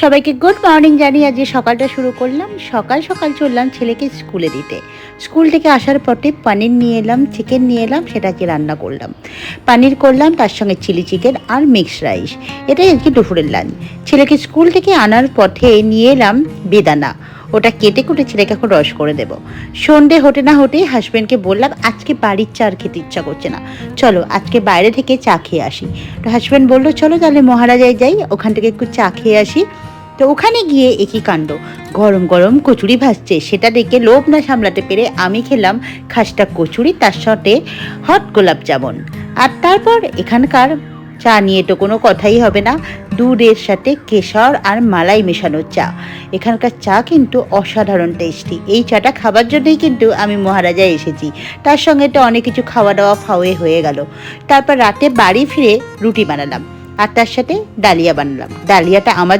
সবাইকে good morning জানিয়ে আজকে সকালটা শুরু করলাম। সকাল সকাল চললাম ছেলেকে স্কুলে দিতে। স্কুল থেকে আসার পথে পনির নিয়ে এলাম, চিকেন নিয়ে এলাম, সেটাকে রান্না করলাম। পনির করলাম, তার সঙ্গে চিলি চিকেন আর মিক্সড রাইস। এটাই আজকে দুপুরের লাঞ্চ। ছেলেকে স্কুল থেকে আনার পথে নিয়ে এলাম বেদানা, ওটা কেটে কুটে ছেলেকে এখন রস করে দেবো। সন্ধে হতে না হতেই হাজব্যান্ডকে বললাম আজকে বাড়ির চা আর খেতে ইচ্ছা করছে না, চলো আজকে বাইরে থেকে চা খেয়ে আসি। তো হাজব্যান্ড বললো চলো তাহলে মহারাজায় যাই, ওখান থেকে একটু চা খেয়ে আসি। তো ওখানে গিয়ে একই কাণ্ড, গরম গরম কচুরি ভাজছে, সেটা দেখে লোভ না সামলাতে পেরে আমি খেলাম খাস্তা কচুরি, তার সাথে হট গোলাপ জামুন। আর তারপর এখানকার চা নিয়ে তো কোনো কথাই হবে না, দুধের সাথে কেশর আর মালাই মেশানো চা। এখানকার চা কিন্তু অসাধারণ টেস্টি। এই চাটা খাবার জন্যই কিন্তু আমি মহারাজায় এসেছি। তার সঙ্গে তো অনেক কিছু খাওয়া দাওয়া ফাওয়ে হয়ে গেল। তারপর রাতে বাড়ি ফিরে রুটি বানালাম আর তার সাথে ডালিয়া বানালাম। ডালিয়াটা আমার